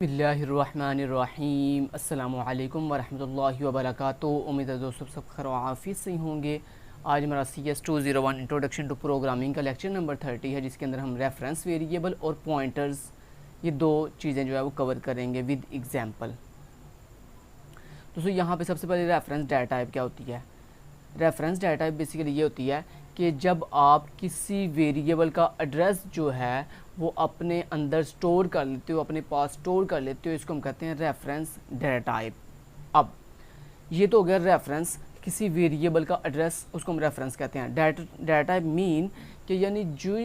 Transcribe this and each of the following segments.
बिस्मिल्लाहिर्रहमानिर्रहीम अस्सलामुअलैकुम वरहमतुल्लाहि वबरकातुहू। उम्मीद है दोस्तों सब खैर व आफियत से ही होंगे। आज हमारा CS201 इंट्रोडक्शन टू प्रोग्रामिंग का लेक्चर नंबर 30 है, जिसके अंदर हम रेफरेंस वेरिएबल और पॉइंटर्स ये दो चीज़ें जो है वो कवर करेंगे विद एग्जांपल। दोस्तों यहाँ पे सबसे पहले रेफरेंस डाटा टाइप क्या होती है। रेफरेंस डाटा टाइप बेसिकली ये होती है कि जब आप किसी वेरिएबल का एड्रेस जो है वो अपने अंदर स्टोर कर लेते हो, अपने पास स्टोर कर लेते हो, इसको हम कहते हैं रेफरेंस डाटा टाइप। अब ये तो हो गया रेफरेंस, किसी वेरिएबल का एड्रेस, उसको हम रेफरेंस कहते हैं। डाटा टाइप मीन कि यानी जो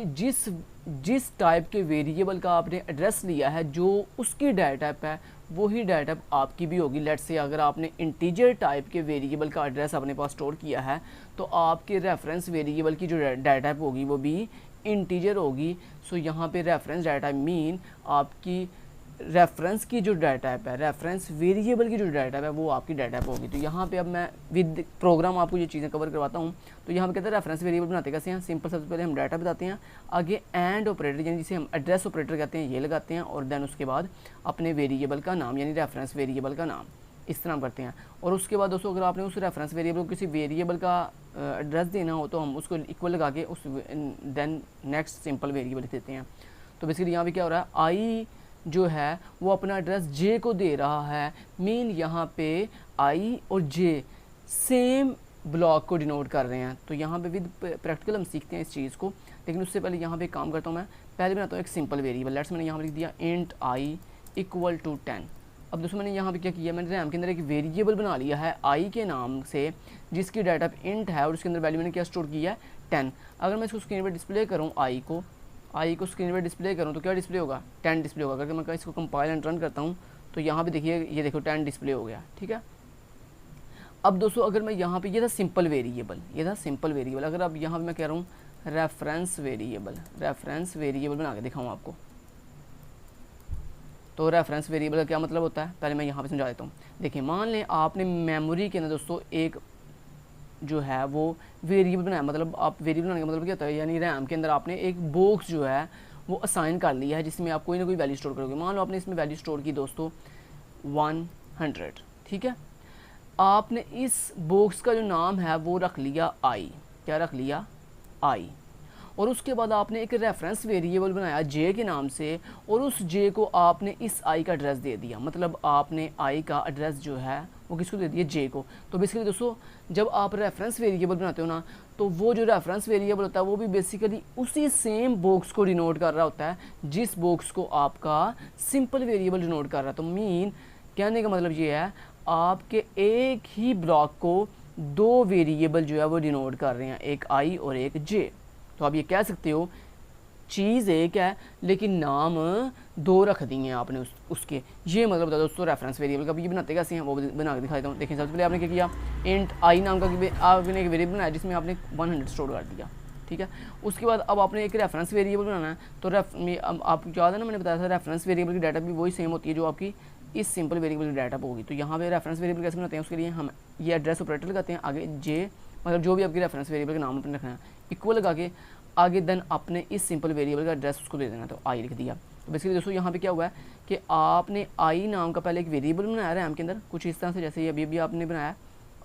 जिस टाइप के वेरिएबल का आपने एड्रेस लिया है, जो उसकी डाटा टाइप है वही डाटा टाइप आपकी भी होगी। लेट्स से अगर आपने इंटीजर टाइप के वेरिएबल का एड्रेस अपने पास स्टोर किया है तो आपके रेफरेंस वेरिएबल की जो डाटा टाइप होगी वो भी इंटीजर होगी। सो यहाँ पे रेफरेंस डाटा टाइप मीन आपकी रेफरेंस की जो डाटा टाइप है, रेफरेंस वेरिएबल की जो डाटा टाइप है वो आपकी डाटा टाइप होगी। तो यहाँ पे अब मैं विद प्रोग्राम आपको ये चीज़ें कवर करवाता हूँ। तो यहाँ पे कहते हैं रेफरेंस वेरिएबल बनाते कैसे हैं। सिंपल, सबसे पहले हम डाटा बताते हैं, आगे एंड ऑपरेटर यानी जिसे हम एड्रेस ऑपरेटर कहते हैं ये लगाते हैं, और देन उसके बाद अपने वेरिएबल का नाम यानी रेफरेंस वेरिएबल का नाम इस तरह करते हैं। और उसके बाद दोस्तों अगर आपने उस रेफरेंस वेरिएबल को किसी वेरिएबल का एड्रेस देना हो तो हम उसको इक्वल लगा के उस देन नेक्स्ट सिंपल वेरिएबल लिख देते हैं। तो बेसिकली यहाँ पे क्या हो रहा है, आई जो है वो अपना एड्रेस जे को दे रहा है। मीन यहाँ पे आई और जे सेम ब्लॉक को डिनोट कर रहे हैं। तो यहाँ पे विद प्रैक्टिकल हम सीखते हैं इस चीज़ को, लेकिन उससे पहले यहाँ पे काम करता हूँ मैं। पहले बनाता हूँ एक सिंपल वेरिएबल। लेट्स मैंने यहाँ पे लिख दिया इंट आई इक्वल टू 10। अब दोस्तों मैंने यहाँ पे क्या किया, मैंने रैम के अंदर एक वेरिएबल बना लिया है आई के नाम से, जिसकी डाटा इंट है और उसके अंदर वैल्यू मैंने क्या स्टोर किया है 10। अगर मैं इसको स्क्रीन पर डिस्प्ले करूँ आई को स्क्रीन पर डिस्प्ले करूँ तो क्या डिस्प्ले होगा, 10 डिस्प्ले होगा। अगर मैं इसको कंपाइल एंड रन करता हूँ तो यहाँ पे देखिए, ये देखो 10 डिस्प्ले हो गया, ठीक है। अब दोस्तों अगर मैं यहाँ पे, ये था सिंपल वेरिएबल, अगर अब यहाँ पे मैं कह रहा हूँ रेफरेंस वेरिएबल बना के दिखाऊँ आपको, तो रेफरेंस वेरिएबल का क्या मतलब होता है पहले मैं यहाँ पे समझा देता हूँ। देखिए मान लें आपने मेमोरी के अंदर दोस्तों एक जो है वो वेरिएबल बनाया, मतलब आप वेरिएबल बनाने का मतलब क्या होता है, यानी रैम के अंदर आपने एक बॉक्स जो है वो असाइन कर लिया है जिसमें आप कोई ना कोई वैल्यू स्टोर करोगे। मान लो आपने इसमें वैल्यू स्टोर की दोस्तों 100, ठीक है। आपने इस बॉक्स का जो नाम है वो रख लिया आई, क्या रख लिया आई, और उसके बाद आपने एक रेफरेंस वेरिएबल बनाया जे के नाम से, और उस जे को आपने इस आई का एड्रेस दे दिया, मतलब आपने आई का एड्रेस जो है वो किसको दे दिया, जे को। तो बेसिकली दोस्तों जब आप रेफरेंस वेरिएबल बनाते हो ना, तो वो जो रेफरेंस वेरिएबल होता है वो भी बेसिकली उसी सेम बॉक्स को डिनोट कर रहा होता है जिस बॉक्स को आपका सिंपल वेरिएबल डिनोट कर रहा है। तो मीन कहने का मतलब ये है, आपके एक ही ब्लॉक को दो वेरिएबल जो है वो डिनोट कर रहे हैं, एक आई और एक जे। तो आप ये कह सकते हो चीज़ एक है लेकिन नाम दो रख दिए हैं आपने उसके। ये मतलब बता दोस्तों रेफरेंस वेरिएबल का। भी ये बनाते कैसे हैं वो बना के दिखा देता हूँ। देखिए सबसे पहले आपने क्या किया, इंट आई नाम का आपने एक वेरिएबल बनाया जिसमें आपने 100 स्टोर कर दिया, ठीक है। उसके बाद अब आपने एक रेफरेंस वेरिएबल बनाना है। तो आपको याद है ना, मैंने बताया था रेफरेंस वेरिएबल की डाटा भी वही सेम होती है जो आपकी इस सिंपल वेरिएबल की डाटा होगी। तो यहाँ पे रेफरेंस वेरिएबल कैसे बनाते हैं, उसके लिए हम ये एड्रेस ऑपरेटर लगाते हैं, आगे जे मतलब जो भी आपकी रेफरेंस वेरिएबल का नाम अपने रखना है इक्वल लगा के, आगे देन आपने इस सिंपल वेरिएबल का एड्रेस उसको दे देना, तो आई लिख दिया। तो बेसिकली दोस्तों यहाँ पे क्या हुआ है कि आपने आई नाम का पहले एक वेरिएबल बनाया रैम के अंदर कुछ इस तरह से, जैसे अभी आपने बनाया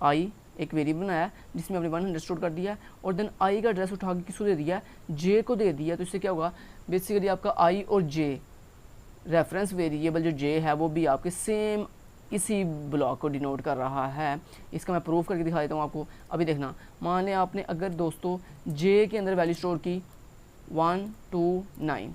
आई एक वेरिएबल बनाया जिसमें आपने 100 स्टोर कर दिया, और देन आई का एड्रेस उठा के किसको दे दिया, जे को दे दिया। तो इससे क्या होगा, बेसिकली आपका आई और जे रेफरेंस वेरिएबल जो जे है वो भी आपके सेम इसी ब्लॉक को डिनोट कर रहा है। इसका मैं प्रूफ करके दिखा देता हूँ आपको। अभी देखना, मान लें आपने अगर दोस्तों जे के अंदर वैल्यू स्टोर की 129।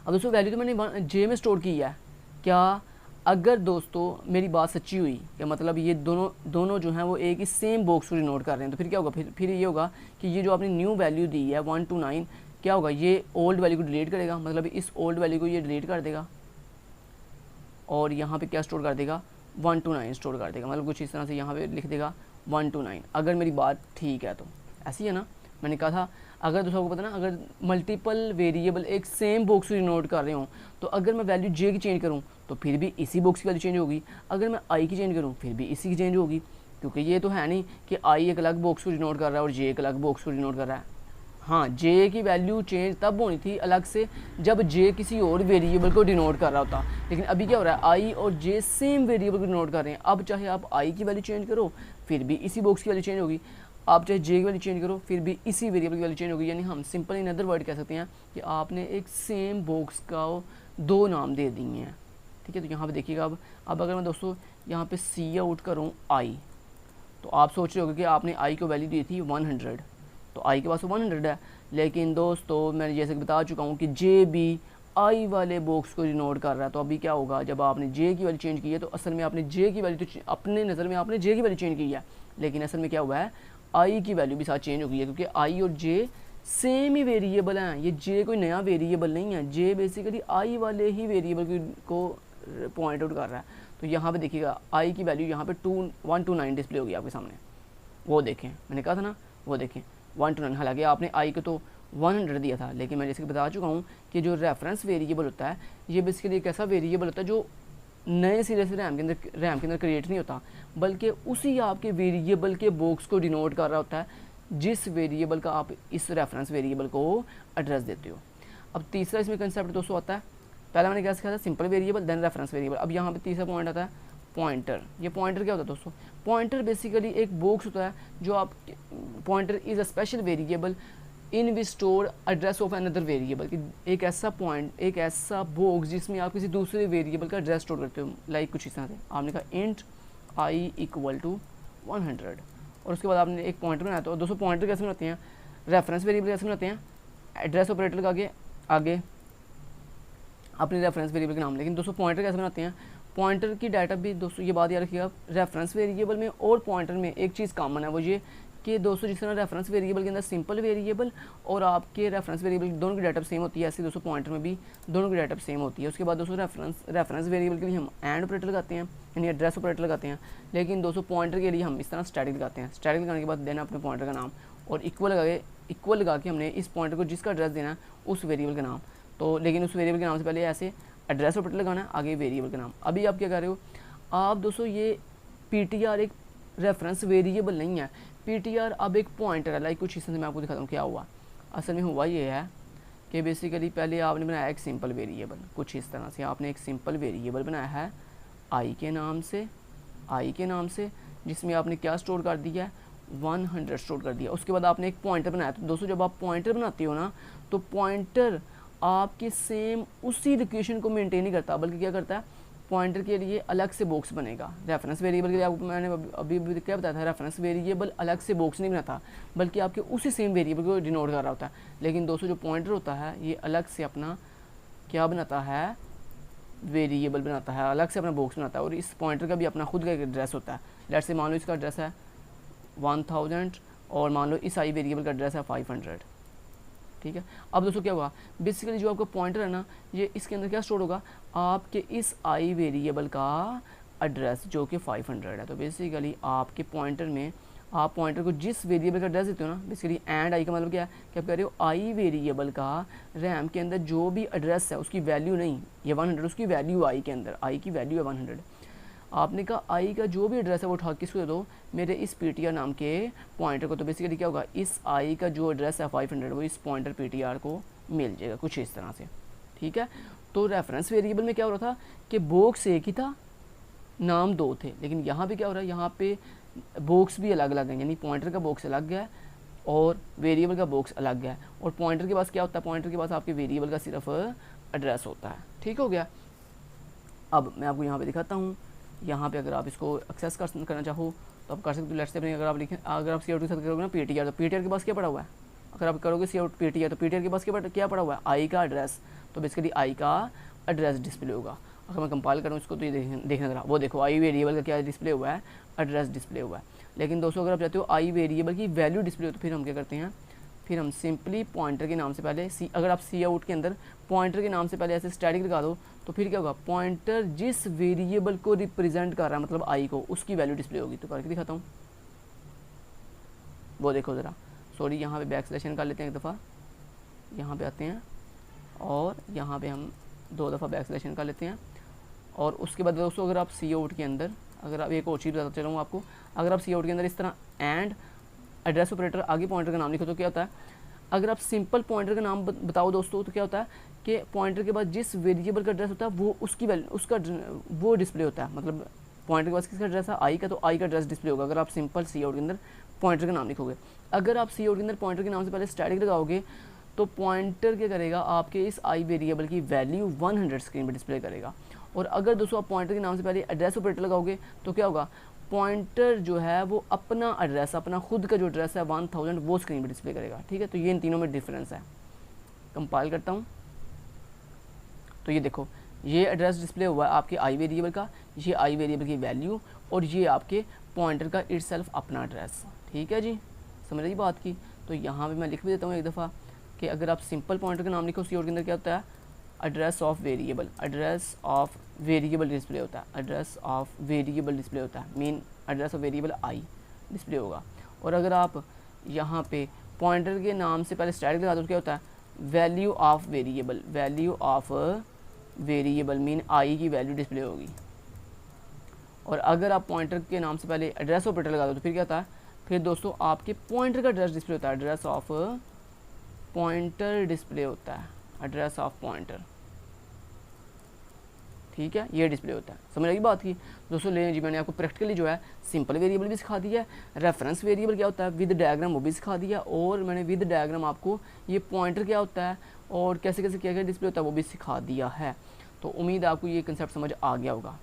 अब दोस्तों वैल्यू तो मैंने जे में स्टोर की है, क्या अगर दोस्तों मेरी बात सच्ची हुई, क्या मतलब ये दोनों जो हैं वो एक ही सेम बॉक्स को डिनोट कर रहे हैं, तो फिर क्या होगा, फिर ये होगा कि ये जो आपने न्यू वैल्यू दी है 129, क्या होगा, ये ओल्ड वैल्यू को डिलीट करेगा, मतलब इस ओल्ड वैल्यू को ये डिलीट कर देगा और यहाँ पे क्या स्टोर कर देगा, 129 स्टोर कर देगा। मतलब कुछ इस तरह से यहाँ पे लिख देगा 129, अगर मेरी बात ठीक है तो। ऐसी है ना, मैंने कहा था अगर दोस्तों आपको पता ना, अगर मल्टीपल वेरिएबल एक सेम बॉक्स को डिनोट कर रहे हो तो अगर मैं वैल्यू जे की चेंज करूँ तो फिर भी इसी बॉक्स की वैल्यू चेंज होगी, अगर मैं आई की चेंज करूँ फिर भी इसी की चेंज होगी, क्योंकि ये तो है नहीं कि आई एक अलग बॉक्स को डिनोट कर रहा है और जे एक अलग बॉक्स को डिनोट कर रहा है। हाँ, जे की वैल्यू चेंज तब होनी थी अलग से जब जे किसी और वेरिएबल को डिनोट कर रहा होता, लेकिन अभी क्या हो रहा है, आई और जे सेम वेरिएबल को डिनोट कर रहे हैं। अब चाहे आप आई की वैल्यू चेंज करो फिर भी इसी बॉक्स की वैल्यू चेंज होगी, आप चाहे जे की वैल्यू चेंज करो फिर भी इसी वेरिएबल की वैल्यू चेंज होगी। यानी हम सिंपल इन अदर वर्ड कह सकते हैं कि आपने एक सेम बॉक्स का दो नाम दे दिए हैं। ठीक है, तो यहाँ पे देखिएगा अब अगर मैं दोस्तों यहाँ पे सी आउट करूँ आई, तो आप सोच रहे होगे कि आपने आई को वैल्यू दी थी 100, तो आई के पास 100 है, लेकिन दोस्तों मैं जैसे कि बता चुका हूँ कि जे भी आई वाले बॉक्स को डिनोट कर रहा है। तो अभी क्या होगा, जब आपने जे की वैल्यू चेंज की है तो असल में आपने जे की वैल्यू तो अपने नज़र में आपने जे की वैल्यू चेंज की है, लेकिन असल में क्या हुआ है, आई की वैल्यू भी साथ चेंज हो गई है, क्योंकि आई और जे सेम ही वेरिएबल हैं। ये जे कोई नया वेरिएबल नहीं है, जे बेसिकली आई वाले ही वेरिएबल को पॉइंट आउट कर रहा है। तो यहाँ पे देखिएगा आई की वैल्यू यहाँ पे 129 डिस्प्ले होगी आपके सामने, वो देखें, मैंने कहा था ना, वो देखें 129। हालांकि आपने आई को तो 100 दिया था, लेकिन मैं जैसे कि बता चुका हूँ कि जो रेफरेंस वेरिएबल होता है ये बेसिकली एक ऐसा वेरिएबल होता है जो नए सिरे से रैम के अंदर क्रिएट नहीं होता, बल्कि उसी आपके वेरिएबल के बॉक्स को डिनोट कर रहा होता है जिस वेरिएबल का आप इस रेफरेंस वेरिएबल को एड्रेस देते हो। अब तीसरा इसमें कंसेप्ट दोस्तों आता है, पहला मैंने क्या सिखाया था, simple variable then reference variable. अब यहाँ पे तीसरा पॉइंट आता है पॉइंटर। ये पॉइंटर क्या होता है दोस्तों, पॉइंटर बेसिकली एक बॉक्स होता है जो आप, pointer is a special variable in which store address of another variable, कि एक ऐसा पॉइंट, एक ऐसा बॉक्स जिसमें आप किसी दूसरे वेरिएबल का एड्रेस स्टोर करते हो। लाइक कुछ इस तरह से आपने कहा इंट आई इक्वल टू 100, और उसके बाद आपने एक पॉइंटर बनाया। तो दोस्तों पॉइंटर कैसे बनाते हैं, रेफरेंस वेरिएबल कैसे बनाते हैं, एड्रेस ऑपरेटर का आगे अपने रेफरेंस वेरिएबल के नाम। लेकिन दोस्तों पॉइंटर कैसे बनाते हैं, पॉइंटर की डाटा भी दोस्तों ये बात याद रखिएगा, रेफरेंस वेरिएबल में और पॉइंटर में एक चीज़ कॉमन है, वो ये कि दोस्तों जिस तरह रेफरेंस वेरिएबल के अंदर सिंपल वेरिएबल और आपके रेफरेंस वेरिएबल दोनों की डाटा सेम होती है, ऐसे दोस्तों पॉइंटर में भी दोनों की डाटा सेम होती है। उसके बाद दोस्तों रेफरेंस वेरिएबल के लिए हम एंड ऑपरेटर लगाते हैं, यानी एड्रेस ऑपरेटर लगाते हैं, लेकिन दोस्तों पॉइंटर के लिए हम इस तरह स्टैटिक लगाते हैं। स्टैटिक लगाने के बाद देना अपने पॉइंटर का नाम और इक्वल लगा के हमने इस पॉइंटर को जिसका एड्रेस देना है उस वेरिएबल का नाम। तो लेकिन उस वेरिएबल के नाम से पहले ऐसे एड्रेस ऑपरेटर लगाना है, आगे वेरिएबल का नाम। अभी आप क्या कर रहे हो, आप दोस्तों ये पीटीआर एक रेफरेंस वेरिएबल नहीं है, पीटीआर अब एक पॉइंटर है। लाइक कुछ इस तरह से मैं आपको दिखाता हूँ क्या हुआ। असल में हुआ ये है कि बेसिकली पहले आपने बनाया एक सिंपल वेरिएबल, कुछ इस तरह से आपने एक सिंपल वेरिएबल बनाया है आई के नाम से, जिसमें आपने क्या स्टोर कर दिया है, 100 स्टोर कर दिया। उसके बाद आपने एक पॉइंटर बनाया। तो दोस्तों जब आप पॉइंटर बनाते हो ना, तो पॉइंटर आपके सेम उसी लोकेशन को मेंटेन नहीं करता, बल्कि क्या करता है, पॉइंटर के लिए अलग से बॉक्स बनेगा। रेफरेंस वेरिएबल के लिए आपको मैंने अभी क्या बताया था, रेफरेंस वेरिएबल अलग से बॉक्स नहीं बनाता, बल्कि आपके उसी सेम वेरिएबल को डिनोट कर रहा होता है। लेकिन दोस्तों जो पॉइंटर होता है ये अलग से अपना क्या बनाता है, वेरिएबल बनाता है, अलग से अपना बॉक्स बनाता है, और इस पॉइंटर का भी अपना खुद का एक एड्रेस होता है। लेट्स से मान लो इसका एड्रेस है 1000 और मान लो इस आई वेरिएबल का एड्रेस है 500। ठीक है, अब दोस्तों क्या हुआ, बेसिकली जो आपका पॉइंटर है ना, ये इसके अंदर क्या स्टोर होगा, आपके इस आई वेरिएबल का एड्रेस जो कि 500 है। तो बेसिकली आपके पॉइंटर में आप पॉइंटर को जिस वेरिएबल का एड्रेस देते हो ना, बेसिकली एंड आई का मतलब क्या है कि आप कह रहे हो आई वेरिएबल का रैम के अंदर जो भी एड्रेस है उसकी वैल्यू नहीं, ये 100 उसकी वैल्यू आई के अंदर, आई की वैल्यू है 100। आपने कहा आई का जो भी एड्रेस है वो उठा किसको दे दो, मेरे इस पीटीआर नाम के पॉइंटर को। तो बेसिकली क्या होगा, इस आई का जो एड्रेस है 500 वो इस पॉइंटर पीटीआर को मिल जाएगा, कुछ इस तरह से। ठीक है, तो रेफरेंस वेरिएबल में क्या हो रहा था कि बॉक्स एक ही था, नाम दो थे, लेकिन यहाँ पे क्या हो रहा है, यहाँ पे बॉक्स भी अलग अलग है, यानी पॉइंटर का बॉक्स अलग है और वेरिएबल का बॉक्स अलग है। और पॉइंटर के पास क्या होता है, पॉइंटर के पास आपके वेरिएबल का सिर्फ एड्रेस होता है। ठीक हो गया। अब मैं आपको यहाँ पे दिखाता हूँ, यहाँ पे अगर आप इसको एक्सेस करना चाहो तो आप कर सकते हो। लेट्स से अपने अगर आप लिखें, अगर आप सी आउट के साथ करोगे ना पीटीआर, तो पीटीआर के पास क्या पड़ा हुआ है, अगर आप करोगे सी आउट पीटीआर तो पीटीआर के पास क्या पड़ा हुआ है, आई का एड्रेस। तो बेसिकली आई का एड्रेस डिस्प्ले होगा। अगर मैं कंपाइल करूँ इसको तो ये देखना जरा, वो देखो आई वेरिएबल का क्या डिस्प्ले हुआ है, एड्रेस डिस्प्ले हुआ है। लेकिन दोस्तों अगर आप चाहते हो आई वेरिएबल की वैल्यू डिस्प्ले हो, तो फिर हम क्या करते हैं, फिर हम सिंपली पॉइंटर के नाम से पहले अगर आप सी आउट के अंदर पॉइंटर के नाम से पहले ऐसे स्टैटिक लगा दो, तो फिर क्या होगा, पॉइंटर जिस वेरिएबल को रिप्रेजेंट कर रहा है मतलब आई को, उसकी वैल्यू डिस्प्ले होगी। तो करके दिखाता हूँ, वो देखो ज़रा, सॉरी यहाँ पे बैक स्लैश कर लेते हैं एक दफ़ा, यहाँ पे आते हैं और यहाँ पे हम 2 दफ़ा बैक स्लैश कर लेते हैं। और उसके बाद दोस्तों अगर आप सी आउट के अंदर, अगर आप एक और चीज़ बताता चलूँ आपको, अगर आप सी आउट के अंदर इस तरह एंड एड्रेस ऑपरेटर आगे पॉइंटर का नाम लिखो तो क्या होता है, अगर आप सिंपल पॉइंटर का नाम बताओ दोस्तों तो क्या होता है कि पॉइंटर के बाद जिस वेरिएबल का एड्रेस होता है वो उसकी वैल्यू उसका वो डिस्प्ले होता है। मतलब पॉइंटर के पास किसका एड्रेस है आई का, तो आई का एड्रेस डिस्प्ले होगा अगर आप सिंपल सी आउट के अंदर पॉइंटर का नाम लिखोगे। अगर आप सी आउट के अंदर पॉइंटर के नाम से पहले स्टैटिक लगाओगे तो पॉइंटर क्या करेगा, आपके इस आई वेरिएबल की वैल्यू 100 स्क्रीन पर डिस्प्ले करेगा। और अगर दोस्तों आप पॉइंटर के नाम से पहले एड्रेस ऑपरेटर लगाओगे तो क्या होगा, पॉइंटर जो है वो अपना एड्रेस, अपना खुद का जो एड्रेस है 1000 वो स्क्रीन पर डिस्प्ले करेगा। ठीक है, तो ये इन तीनों में डिफरेंस है। कंपाइल करता हूँ तो ये देखो, ये एड्रेस डिस्प्ले हुआ है आपके आई वेरिएबल का, ये आई वेरिएबल की वैल्यू, और ये आपके पॉइंटर का इटसेल्फ अपना एड्रेस। ठीक है जी, समझ रही बात की। तो यहाँ पे मैं लिख भी देता हूँ एक दफ़ा कि अगर आप सिंपल पॉइंटर का नाम लिखो सी आउट के अंदर क्या होता है, address of variable, address of variable display होता है, एड्रेस ऑफ वेरिएबल डिस्प्ले होता है, mean address of variable I display होगा। और अगर आप यहाँ पे पॉइंटर के नाम से पहले स्टैटिक लगा दो तो क्या होता है, value of variable, value of variable mean I की वैल्यू डिस्प्ले होगी। और अगर आप पॉइंटर के नाम से पहले एड्रेस ऑपरेटर लगा दो तो फिर क्या होता है, फिर दोस्तों आपके पॉइंटर का एड्रेस डिस्प्ले होता है, एड्रेस ऑफ पॉइंटर डिस्प्ले होता है, एड्रेस ऑफ पॉइंटर। ठीक है, ये डिस्प्ले होता है। समझ लगी बात की दोस्तों। ले जी, मैंने आपको प्रैक्टिकली जो है सिंपल वेरिएबल भी सिखा दिया है, रेफरेंस वेरिएबल क्या होता है विद डायग्राम वो भी सिखा दिया, और मैंने विद डायग्राम आपको ये पॉइंटर क्या होता है और कैसे कैसे क्या क्या डिस्प्ले होता है वो भी सिखा दिया है। तो उम्मीद आपको ये कंसेप्ट समझ आ गया होगा।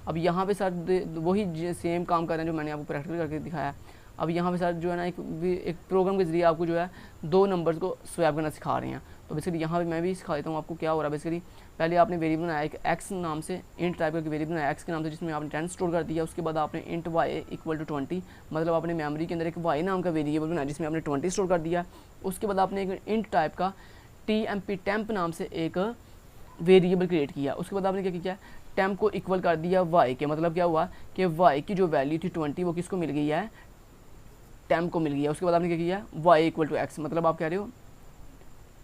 अब यहाँ पे सर वही सेम काम कर रहे हैं जो मैंने आपको प्रैक्टिकल करके दिखाया। अब यहाँ पे सर जो है ना एक प्रोग्राम के जरिए आपको जो है 2 नंबर्स को स्वैप करना सिखा रहे हैं। तो बेसिकली यहाँ पे मैं भी सिखा देता हूँ आपको क्या हो रहा है। बेसिकली पहले आपने वेरिएबल बनाया एक एक्स नाम से, इंट टाइप का वेरिएबल बनाया एक्स के नाम से, जिसमें आपने 10 स्टोर कर दिया। उसके बाद आपने इंट वाई इक्वल टू 20, मतलब आपने मेमोरी के अंदर एक वाई नाम का वेरिएबल बनाया जिसमें आपने 20 स्टोर कर दिया। उसके बाद आपने एक इंट टाइप का टेम्प नाम से एक वेरिएबल क्रिएट किया। उसके बाद आपने क्या किया, टेम्प को इक्वल कर दिया वाई के, मतलब क्या हुआ कि वाई की जो वैल्यू थी 20 वो किसको मिल गई है, टेम्प को मिल गया। उसके बाद आपने क्या किया, वाई इक्वल टू एक्स, मतलब आप कह रहे हो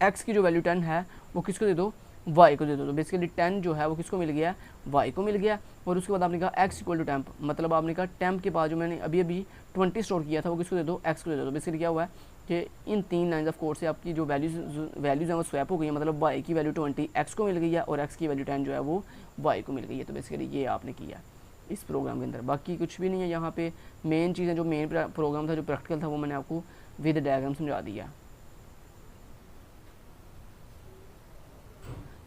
एक्स की जो वैल्यू 10 है वो किसको दे दो, वाई को दे दो। तो बेसिकली 10 जो है वो किसको मिल गया, वाई को मिल गया। और उसके बाद आपने कहा एक्स इक्वल टू टेम्प, मतलब आपने कहा टेम्प के बाद जो मैंने अभी 20 स्टोर किया था वो किसको दे दो, एक्स को दे दो। बेसिकली क्या हुआ है कि इन 3 लाइन्स ऑफ कोड से आपकी जो वैल्यूज़ हैं वो स्वैप हो गई है, मतलब वाई की वैल्यू 20 एक्स को मिल गई है और एक्स की वैल्यू 10 जो है वो वाई को मिल गई है। तो बेसिकली ये आपने किया इस प्रोग्राम के अंदर, बाकी कुछ भी नहीं है। यहाँ पे मेन चीज़ें जो मेन प्रोग्राम था जो प्रैक्टिकल था वो मैंने आपको विद डायग्राम समझा दिया।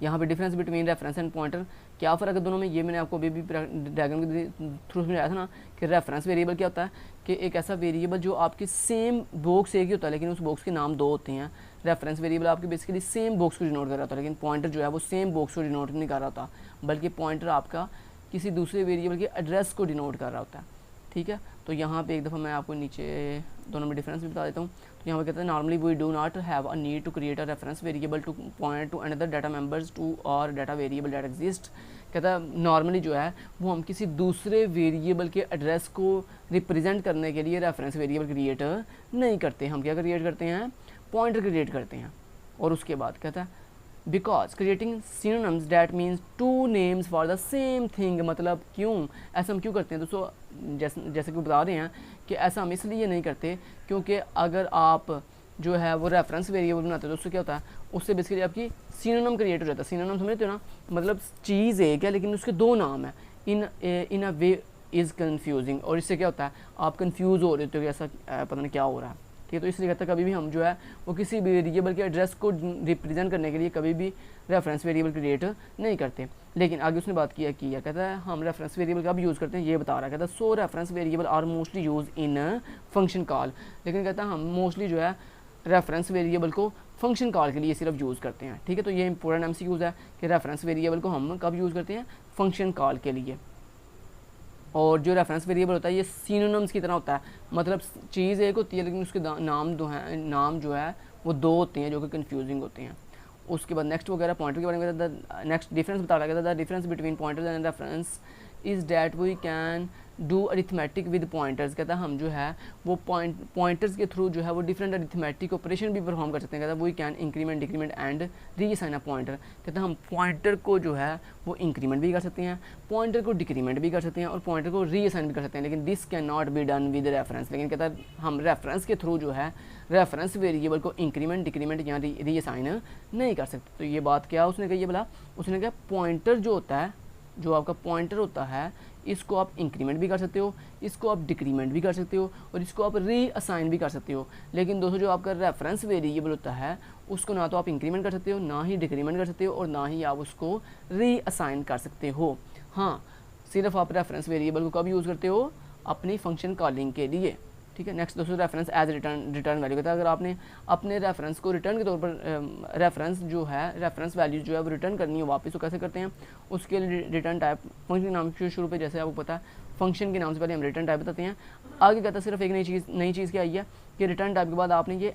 यहाँ पे difference between reference and pointer, क्या फ़र्क है दोनों में, ये मैंने आपको अभी भी डायग्राम के थ्रू समझाया था ना कि रेफरेंस वेरिएबल क्या होता है कि एक ऐसा वेरिएबल जो आपके सेम बॉक्स एक ही होता है लेकिन उस बॉक्स के नाम 2 होते हैं। रेफरेंस वेरिएबल आपके बेसिकली सेम बॉक्स को डिनोट कर रहा होता है, लेकिन पॉइंटर जो है वो सेम बॉक्स को डिनोट नहीं कर रहा होता, बल्कि पॉइंटर आपका किसी दूसरे वेरिएबल के एड्रेस को डिनोट कर रहा होता है। ठीक है, तो यहाँ पे एक दफ़ा मैं आपको नीचे दोनों में डिफरेंस भी बता देता हूँ। तो यहाँ पे कहते हैं normally we do not have a need to create a reference variable to point to another data members to और डाटा वेरिएबल दैट एग्जिस्ट। कहता है नॉर्मली जो है वो हम किसी दूसरे वेरिएबल के एड्रेस को रिप्रेजेंट करने के लिए रेफरेंस वेरिएबल क्रिएट नहीं करते, हम क्या क्रिएट करते हैं, पॉइंटर क्रिएट करते हैं। और उसके बाद कहता है because creating synonyms that means 2 names for the same thing, मतलब क्यों ऐसा हम क्यों करते हैं दोस्तों, जैसे कि बता रहे हैं कि ऐसा हम इसलिए नहीं करते क्योंकि अगर आप जो है वो रेफरेंस वेरिएबल बनाते हो तो उससे क्या होता है, उससे बेसिकली आपकी सिनोनिम क्रिएट हो जाता है। सिनोनिम समझते हो ना, मतलब चीज़ एक है लेकिन उसके 2 नाम हैं। इन अ वे इज़ कन्फ्यूजिंग, और इससे क्या होता है आप कन्फ्यूज़ हो रहे हो कि ऐसा पता नहीं क्या हो रहा है। ठीक है, तो इसलिए कहता है कभी भी हम जो है वो किसी भी वेरिएबल के एड्रेस को रिप्रेजेंट करने के लिए कभी भी रेफरेंस वेरिएबल क्रिएट नहीं करते। लेकिन आगे उसने बात किया कहता है हम रेफरेंस वेरिएबल कब यूज़ करते हैं, ये बता रहा है। कहता है so reference variable are mostly use in function call, लेकिन कहता है हम मोस्टली जो है रेफरेंस वेरिएबल को फंक्शन कॉल के लिए सिर्फ यूज़ करते हैं। ठीक है, तो ये इंपॉर्टेंट एमसीक्यूज है कि रेफरेंस वेरिएबल को हम कब यूज़ करते हैं, फंक्शन कॉल के लिए। और जो रेफरेंस वेरिएबल होता है ये सिनोनिम्स की तरह होता है, मतलब चीज़ एक होती है लेकिन उसके नाम जो है वो 2 होते हैं जो कि कन्फ्यूजिंग होते हैं। उसके बाद नेक्स्ट वगैरह पॉइंटर के बारे में नेक्स्ट डिफरेंस बता रहा है, difference between pointer and reference is that we can do arithmetic with pointers. कहता है हम जो है वो पॉइंटर्स के थ्रू जो है वो डिफरेंट अरिथमेटिक ऑपरेशन भी परफॉर्म कर सकते हैं। कहता है we can increment decrement and reassign a pointer. कहता है हम पॉइंटर को जो है वो इंक्रीमेंट भी कर सकते हैं, पॉइंटर को डिक्रीमेंट भी कर सकते हैं और पॉइंटर को रीअसाइन भी कर सकते हैं, लेकिन this can not be done with reference. लेकिन कहता है हम रेफरेंस के थ्रू जो है रेफरेंस वेरिएबल को इंक्रीमेंट डिक्रीमेंट या रीअसाइन नहीं कर सकते। तो ये बात क्या उसने कही है बोला, उसने कहा पॉइंटर जो होता है, जो आपका पॉइंटर होता है, इसको आप इंक्रीमेंट भी कर सकते हो, इसको आप डिक्रीमेंट भी कर सकते हो और इसको आप रीअसाइन भी कर सकते हो। लेकिन दोस्तों जो आपका रेफरेंस वेरिएबल होता है उसको ना तो आप इंक्रीमेंट कर सकते हो, ना ही डिक्रीमेंट कर सकते हो और ना ही आप उसको रीअसाइन कर सकते हो। हाँ, सिर्फ आप रेफरेंस वेरिएबल को कब यूज़ करते हो, अपनी फंक्शन कॉलिंग के लिए। ठीक है। नेक्स्ट दोस्तों रेफरेंस एज रिटर्न वैल्यू कहता है अगर आपने अपने रेफरेंस को रिटर्न के तौर पर रेफरेंस जो है रेफरेंस वैल्यू जो है वो रिटर्न करनी है वापस, तो कैसे करते हैं, उसके लिए रिटर्न टाइप फंक्शन के नाम के शुरू पे जैसे आपको पता है फंक्शन के नाम से पहले हम रिटर्न टाइप बताते हैं। आगे कहता है सिर्फ एक नई चीज़ क्या आई है कि रिटर्न टाइप के बाद आपने ये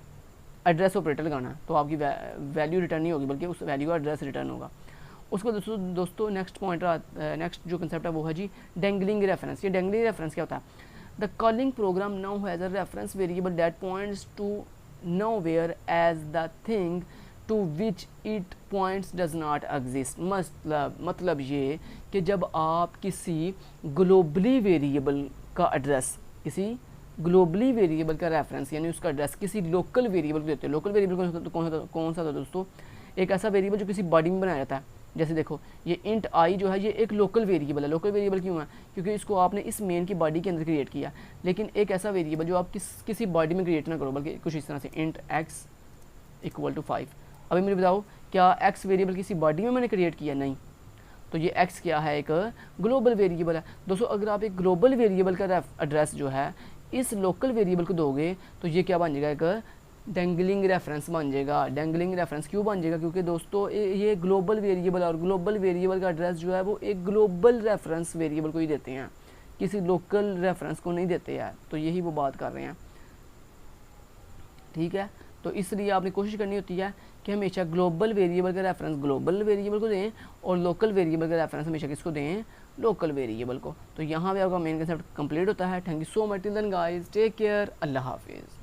एड्रेस ऑपरेटर लगाना है, तो आपकी वैल्यू रिटर्न नहीं होगी बल्कि उस वैल्यू का एड्रेस रिटर्न होगा। उसको दोस्तों नेक्स्ट पॉइंटर नेक्स्ट जो कंसेप्ट है वो है जी डेंगलिंग रेफरेंस। ये डेंगलिंग रेफरेंस क्या होता है, the calling program now has a reference variable that points to nowhere as the thing to which it points does not exist। मतलब ये कि जब आप किसी ग्लोबली वेरिएबल का एड्रेस, किसी ग्लोबली वेरिएबल का रेफरेंस यानी उसका एड्रेस किसी लोकल वेरिएबल को देते हो। लोकल वेरिएबल कौन सा था दोस्तों, एक ऐसा वेरिएबल जो किसी बॉडी में बनाया जाता है। जैसे देखो ये इंट आई जो है ये एक लोकल वेरिएबल है। लोकल वेरिएबल क्यों है, क्योंकि इसको आपने इस मेन की बॉडी के अंदर क्रिएट किया। लेकिन एक ऐसा वेरिएबल जो आप किसी बॉडी में क्रिएट ना करो बल्कि कुछ इस तरह से इंट एक्स इक्वल टू 5। अभी मुझे बताओ क्या एक्स वेरिएबल किसी बॉडी में मैंने क्रिएट किया, नहीं। तो ये एक्स क्या है, एक ग्लोबल वेरिएबल है। दोस्तों अगर आप एक ग्लोबल वेरिएबल का एड्रेस जो है इस लोकल वेरिएबल को दोगे तो ये क्या बन जाएगा, एक डेंगलिंग रेफरेंस बन जाएगा। डेंगलिंग रेफरेंस क्यों बन जाएगा, क्योंकि दोस्तों ये ग्लोबल वेरिएबल और ग्लोबल वेरिएबल का एड्रेस जो है वो एक ग्लोबल रेफरेंस वेरिएबल को ही देते हैं, किसी लोकल रेफरेंस को नहीं देते हैं। तो यही वो बात कर रहे हैं। ठीक है, तो इसलिए आपने कोशिश करनी होती है कि हमेशा ग्लोबल वेरिएबल का रेफरेंस ग्लोबल वेरिएबल को दें और लोकल वेरिएबल का रेफरेंस हमेशा किसको दें, लोकल वेरिएबल को। तो यहाँ पे आपका मेन कंसेप्ट कंप्लीट होता है। Thank you so much, till then guys, take care, अल्लाह हाफिज़।